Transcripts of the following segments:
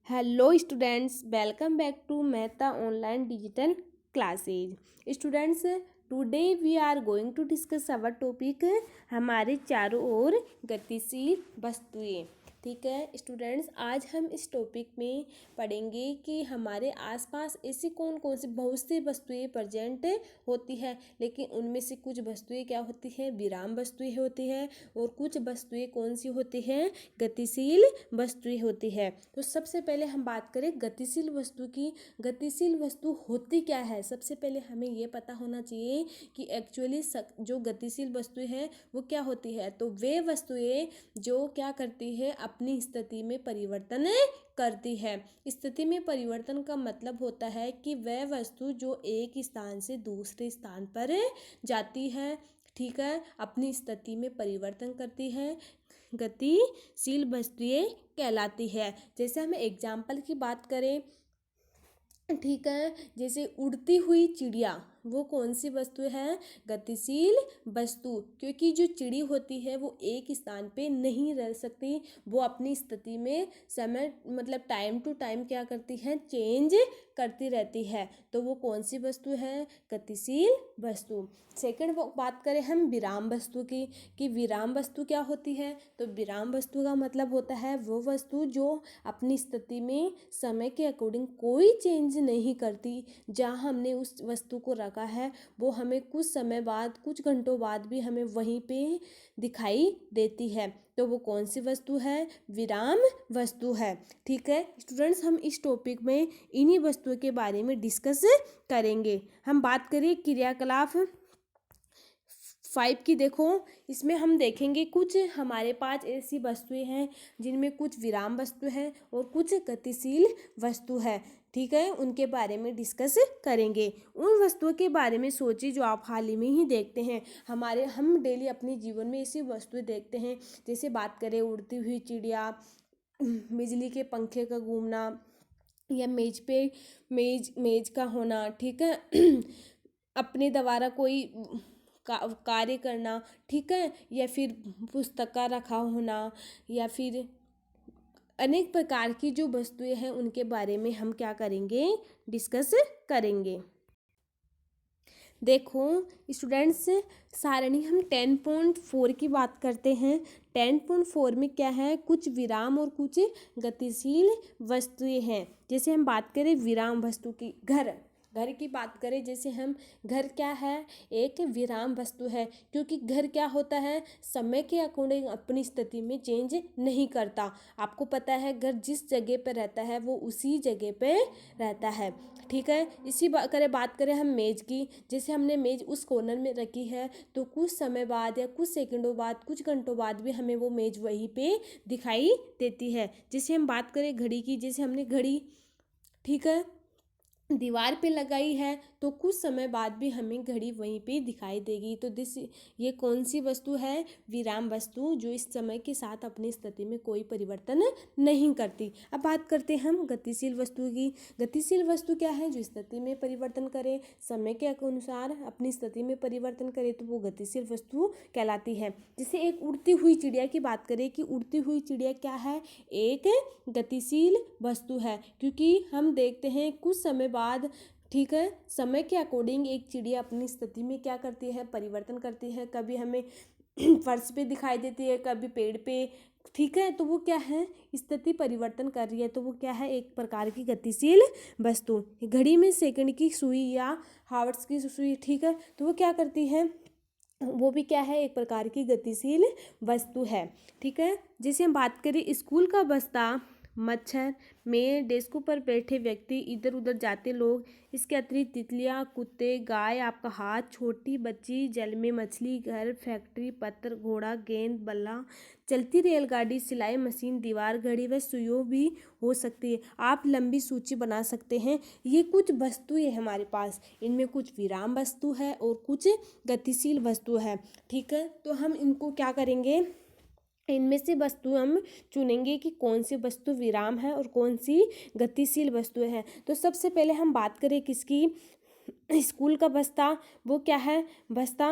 Hello students, welcome back to Mehta Online Digital Classes. Students, today we are going to discuss our topic हमारे चारों ओर गतिशील वस्तुएं। ठीक है स्टूडेंट्स, आज हम इस टॉपिक में पढ़ेंगे कि हमारे आसपास ऐसी कौन कौन सी बहुत सी वस्तुएं प्रेजेंट होती है, लेकिन उनमें से कुछ वस्तुएं क्या होती हैं, विराम वस्तुएं होती है, और कुछ वस्तुएं कौन सी होती हैं, गतिशील वस्तुएं होती है। तो सबसे पहले हम बात करें गतिशील वस्तु की। गतिशील वस्तु होती क्या है, सबसे पहले हमें ये पता होना चाहिए कि एक्चुअली जो गतिशील वस्तु है वो क्या होती है। तो वे वस्तुएं जो क्या करती है, अपनी स्थिति में परिवर्तन करती है। स्थिति में परिवर्तन का मतलब होता है कि वह वस्तु जो एक स्थान से दूसरे स्थान पर जाती है, ठीक है, अपनी स्थिति में परिवर्तन करती है, गतिशील वस्तुएं कहलाती है। जैसे हमें एग्जाम्पल की बात करें, ठीक है, जैसे उड़ती हुई चिड़िया, वो कौन सी वस्तु है, गतिशील वस्तु, क्योंकि जो चिड़ी होती है वो एक स्थान पे नहीं रह सकती, वो अपनी स्थिति में समय मतलब टाइम टू टाइम क्या करती है, चेंज करती रहती है। तो वो कौन सी वस्तु है, गतिशील वस्तु। सेकंड बात करें हम विराम वस्तु की, कि विराम वस्तु क्या होती है। तो विराम वस्तु का मतलब होता है वो वस्तु जो अपनी स्थिति में समय के अकॉर्डिंग कोई चेंज नहीं करती। जहाँ हमने उस वस्तु को रखा है वो हमें कुछ समय बाद, कुछ घंटों बाद भी हमें वहीं पे दिखाई देती है। तो वो कौन सी वस्तु है, विराम वस्तु है। ठीक है स्टूडेंट्स, हम इस टॉपिक में इन्हीं वस्तुओं के बारे में डिस्कस करेंगे। हम बात करें क्रियाकलाप 5 की। देखो, इसमें हम देखेंगे कुछ हमारे पास ऐसी वस्तुएं हैं जिनमें कुछ विराम वस्तु है और कुछ गतिशील वस्तु है। ठीक है, उनके बारे में डिस्कस करेंगे। उन वस्तुओं के बारे में सोचिए जो आप हाल ही में ही देखते हैं। हम डेली अपने जीवन में ऐसी वस्तुएं देखते हैं। जैसे बात करें उड़ती हुई चिड़िया, बिजली के पंखे का घूमना, या मेज पे मेज का होना, ठीक है, अपने द्वारा कोई कार्य करना, ठीक है, या फिर पुस्तक का रखा होना, या फिर अनेक प्रकार की जो वस्तुएं हैं उनके बारे में हम क्या करेंगे, डिस्कस करेंगे। देखो स्टूडेंट्स, सारणी हम 10.4 की बात करते हैं। 10.4 में क्या है, कुछ विराम और कुछ गतिशील वस्तुएं हैं। जैसे हम बात करें विराम वस्तु की, घर की बात करें, जैसे हम घर क्या है, एक विराम वस्तु है, क्योंकि घर क्या होता है, समय के अकॉर्डिंग अपनी स्थिति में चेंज नहीं करता। आपको पता है घर जिस जगह पे रहता है वो उसी जगह पे रहता है। ठीक है, बात करें हम मेज की, जैसे हमने मेज उस कॉर्नर में रखी है तो कुछ समय बाद या कुछ सेकंडों बाद, कुछ घंटों बाद भी हमें वो मेज वहीं पे दिखाई देती है। जैसे हम बात करें घड़ी की, जैसे हमने घड़ी, ठीक है, दीवार पे लगाई है तो कुछ समय बाद भी हमें घड़ी वहीं पे दिखाई देगी। तो ये कौन सी वस्तु है, विराम वस्तु, जो इस समय के साथ अपनी स्थिति में कोई परिवर्तन नहीं करती। अब बात करते हैं हम गतिशील वस्तु की। गतिशील वस्तु क्या है, जो स्थिति में परिवर्तन करे, समय के अनुसार अपनी स्थिति में परिवर्तन करे, तो वो गतिशील वस्तु कहलाती है। जैसे एक उड़ती हुई चिड़िया की बात करें, कि उड़ती हुई चिड़िया क्या है, एक गतिशील वस्तु है, क्योंकि हम देखते हैं कुछ समय बाद, ठीक है, समय के अकॉर्डिंग एक चिड़िया अपनी स्थिति में क्या करती है, परिवर्तन करती है। कभी हमें फर्श पे दिखाई देती है, कभी पेड़ पे, ठीक है, तो वो क्या है, स्थिति परिवर्तन कर रही है, तो वो क्या है, एक प्रकार की गतिशील वस्तु। घड़ी में सेकंड की सुई या हावर्स की सुई, ठीक है, तो वो क्या करती है, वो भी क्या है, एक प्रकार की गतिशील वस्तु है। ठीक है, जैसे हम बात करें स्कूल का बस्ता, मच्छर, मेज, डेस्कों पर बैठे व्यक्ति, इधर उधर जाते लोग, इसके अतिरिक्त तितलियाँ, कुत्ते, गाय, आपका हाथ, छोटी बच्ची, जल में मछली, घर, फैक्ट्री, पत्थर, घोड़ा, गेंद, बल्ला, चलती रेलगाड़ी, सिलाई मशीन, दीवार, घड़ी व सुइयों भी हो सकती है। आप लंबी सूची बना सकते हैं। ये कुछ वस्तुएं हमारे पास, इनमें कुछ विराम वस्तु है और कुछ गतिशील वस्तु है। ठीक है, तो हम इनको क्या करेंगे, इनमें से वस्तु हम चुनेंगे कि कौन सी वस्तु विराम है और कौन सी गतिशील वस्तु है। तो सबसे पहले हम बात करें किसकी, स्कूल का बस्ता, वो क्या है, बस्ता,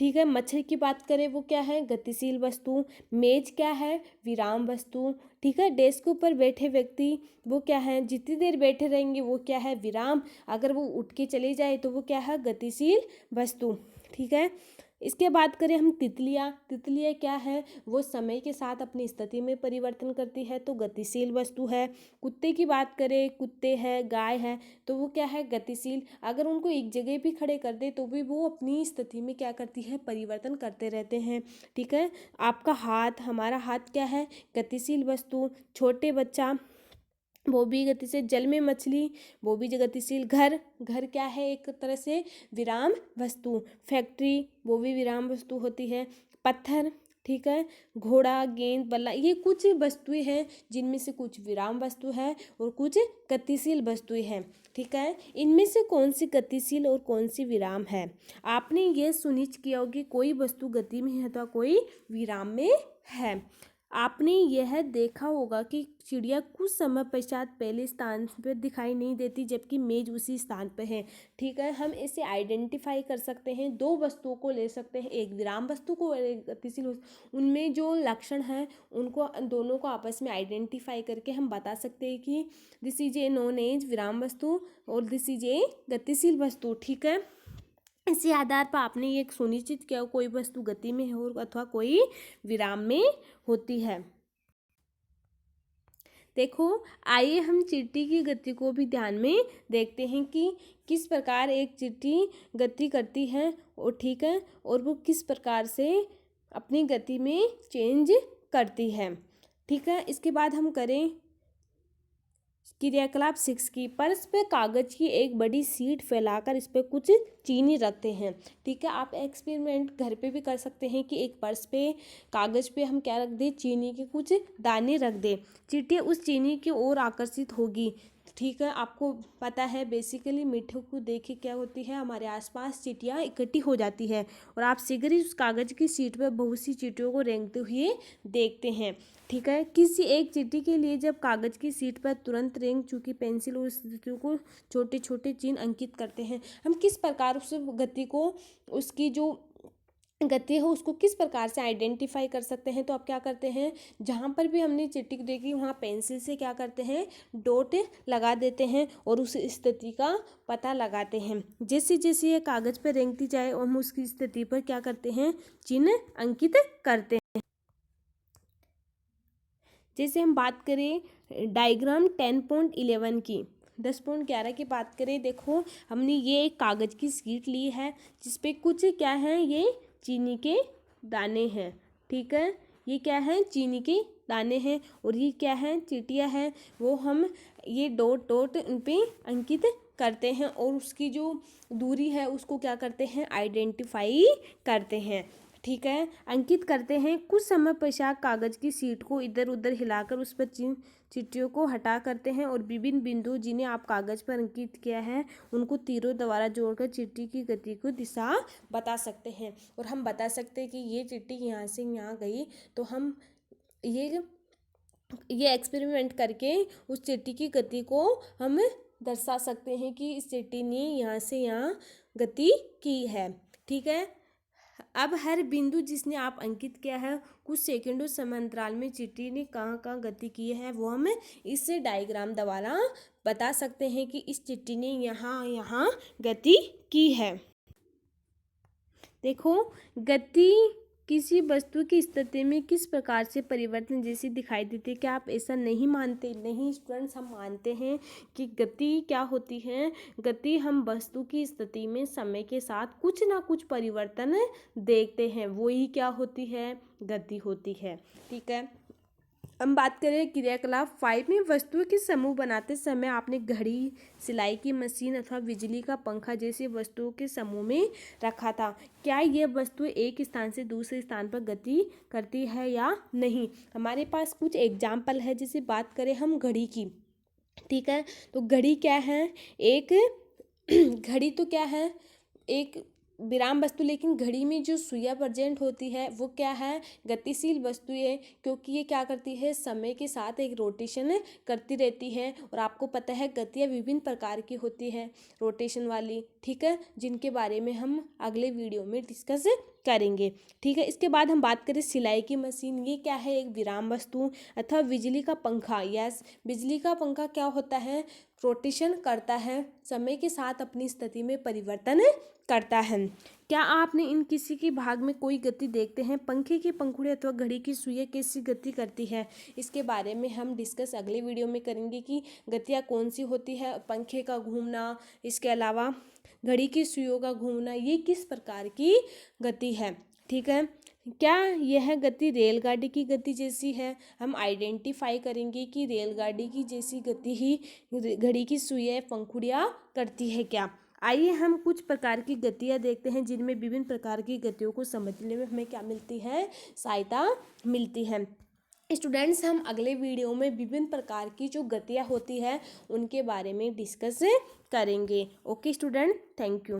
ठीक है। मच्छर की बात करें वो क्या है, गतिशील वस्तु। मेज क्या है, विराम वस्तु। ठीक है। डेस्क के ऊपर बैठे व्यक्ति वो क्या है, जितनी देर बैठे रहेंगे वो क्या है, विराम। अगर वो उठ के चले जाए तो वो क्या है, गतिशील वस्तु। ठीक है। इसके बाद करें हम तितलियाँ। तितलियाँ क्या है, वो समय के साथ अपनी स्थिति में परिवर्तन करती है, तो गतिशील वस्तु है। कुत्ते की बात करें, कुत्ते है, गाय है, तो वो क्या है, गतिशील। अगर उनको एक जगह भी खड़े कर दे तो भी वो अपनी स्थिति में क्या करती है, परिवर्तन करते रहते हैं। ठीक है। आपका हाथ, हमारा हाथ क्या है, गतिशील वस्तु। छोटे बच्चा वो भी गतिशील। जल में मछली वो भी गतिशील। घर, घर क्या है, एक तरह से विराम वस्तु। फैक्ट्री वो भी विराम वस्तु होती है। पत्थर, ठीक है। घोड़ा, गेंद, बल्ला, ये कुछ वस्तुएं हैं जिनमें से कुछ विराम वस्तु है और कुछ गतिशील वस्तुएं हैं। ठीक है। इनमें से कौन सी गतिशील और कौन सी विराम है? आपने ये सुनिश्चित किया होगा कि कोई वस्तु गति में है तो कोई विराम में है। आपने यह देखा होगा कि चिड़िया कुछ समय पश्चात पहले स्थान पर दिखाई नहीं देती जबकि मेज उसी स्थान पर है। ठीक है। हम इसे आइडेंटिफाई कर सकते हैं, दो वस्तुओं को ले सकते हैं, एक विराम वस्तु को और एक गतिशील वस्तु। उनमें जो लक्षण हैं उनको दोनों को आपस में आइडेंटिफाई करके हम बता सकते हैं कि this is a known as विराम वस्तु और दिस इज ए गतिशील वस्तु। ठीक है। इसी आधार पर आपने ये सुनिश्चित किया कोई वस्तु गति में हो अथवा कोई विराम में होती है। देखो, आइए हम चींटी की गति को भी ध्यान में देखते हैं कि किस प्रकार एक चींटी गति करती है और ठीक है, और वो किस प्रकार से अपनी गति में चेंज करती है। ठीक है। इसके बाद हम करें क्रियाकलाप 6 की। पर्स पे कागज की एक बड़ी सीट फैलाकर इस पे कुछ चीनी रखते हैं। ठीक है। आप एक्सपेरिमेंट घर पे भी कर सकते हैं कि एक पर्स पे कागज पे हम क्या रख दें, चीनी के कुछ दाने रख दें। चींटी उस चीनी की ओर आकर्षित होगी। ठीक है। आपको पता है बेसिकली मीठे को देख के क्या होती है, हमारे आसपास चींटियाँ इकट्ठी हो जाती है और आप शीघ्र ही उस कागज की सीट पर बहुत सी चींटियों को रेंगते हुए देखते हैं। ठीक है। किसी एक चींटी के लिए जब कागज की सीट पर तुरंत रेंग चुकी पेंसिल और स्थितियों को छोटे छोटे चिन्ह अंकित करते हैं। हम किस प्रकार उस गति को, उसकी जो गति हो उसको किस प्रकार से आइडेंटिफाई कर सकते हैं, तो आप क्या करते हैं, जहाँ पर भी हमने चींटी को देखी वहाँ पेंसिल से क्या करते हैं, डॉट लगा देते हैं और उस स्थिति का पता लगाते हैं। जैसे जैसे ये कागज पर रेंगती जाए और हम उसकी स्थिति पर क्या करते हैं, चिन्ह अंकित करते हैं। जैसे हम बात करें डायग्राम 10.11 की, 10.11 की बात करें। देखो, हमने ये एक कागज़ की शीट ली है जिसपे कुछ क्या है, ये चीनी के दाने हैं। ठीक है। ये क्या है, चीनी के दाने हैं और ये क्या है, चींटियाँ हैं। वो हम ये डॉट डॉट उन पे अंकित करते हैं और उसकी जो दूरी है उसको क्या करते हैं, आइडेंटिफाई करते हैं। ठीक है। अंकित करते हैं। कुछ समय पश्चात कागज की शीट को इधर उधर हिलाकर उस पर चींटियों को हटा करते हैं और विभिन्न बिंदु जिन्हें आप कागज पर अंकित किया है उनको तीरों द्वारा जोड़कर चींटी की गति को दिशा बता सकते हैं। और हम बता सकते हैं कि ये चींटी यहाँ से यहाँ गई, तो हम ये एक्सपेरिमेंट करके उस चींटी की गति को हम दर्शा सकते हैं कि इस चींटी ने यहाँ से यहाँ गति की है। ठीक है। अब हर बिंदु जिसने आप अंकित किया है कुछ सेकंडों समांतराल में चींटी ने कहाँ कहाँ गति की है वो हम इस डायग्राम द्वारा बता सकते हैं कि इस चींटी ने यहाँ यहाँ गति की है। देखो, गति किसी वस्तु की स्थिति में किस प्रकार से परिवर्तन जैसी दिखाई देती है। क्या आप ऐसा नहीं मानते? नहीं स्टूडेंट्स, हम मानते हैं कि गति क्या होती है। गति हम वस्तु की स्थिति में समय के साथ कुछ ना कुछ परिवर्तन देखते हैं, वो ही क्या होती है, गति होती है। ठीक है। हम बात करें क्रियाकलाप 5 में। वस्तुओं के समूह बनाते समय आपने घड़ी, सिलाई की मशीन अथवा बिजली का पंखा जैसी वस्तुओं के समूह में रखा था। क्या ये वस्तु एक स्थान से दूसरे स्थान पर गति करती है या नहीं? हमारे पास कुछ एग्जाम्पल है। जैसे बात करें हम घड़ी की। ठीक है। तो घड़ी क्या है, एक घड़ी तो क्या है, एक विराम वस्तु, लेकिन घड़ी में जो सुइयां प्रेजेंट होती है वो क्या है, गतिशील वस्तु है, क्योंकि ये क्या करती है, समय के साथ एक रोटेशन करती रहती है। और आपको पता है गतियाँ विभिन्न प्रकार की होती है रोटेशन वाली। ठीक है। जिनके बारे में हम अगले वीडियो में डिस्कस करेंगे। ठीक है, इसके बाद हम बात करें सिलाई की मशीन। ये क्या है? एक विराम वस्तु अथवा बिजली का पंखा। यस, बिजली का पंखा क्या होता है? रोटेशन करता है, समय के साथ अपनी स्थिति में परिवर्तन करता है। क्या आपने इन किसी के भाग में कोई गति देखते हैं? पंखे की पंखुड़ी अथवा घड़ी की सुइयां कैसी गति करती है? इसके बारे में हम डिस्कस अगले वीडियो में करेंगे कि गतियाँ कौन सी होती है। पंखे का घूमना, इसके अलावा घड़ी की सुइयों का घूमना, ये किस प्रकार की गति है। ठीक है, क्या यह गति रेलगाड़ी की गति जैसी है? हम आइडेंटिफाई करेंगे कि रेलगाड़ी की जैसी गति ही घड़ी की सुइयां पंखुड़ियाँ करती है क्या। आइए हम कुछ प्रकार की गतियाँ देखते हैं जिनमें विभिन्न प्रकार की गतियों को समझने में हमें क्या मिलती है? सहायता मिलती है। स्टूडेंट्स, हम अगले वीडियो में विभिन्न प्रकार की जो गतियाँ होती है उनके बारे में डिस्कस करेंगे। Okay student, thank you.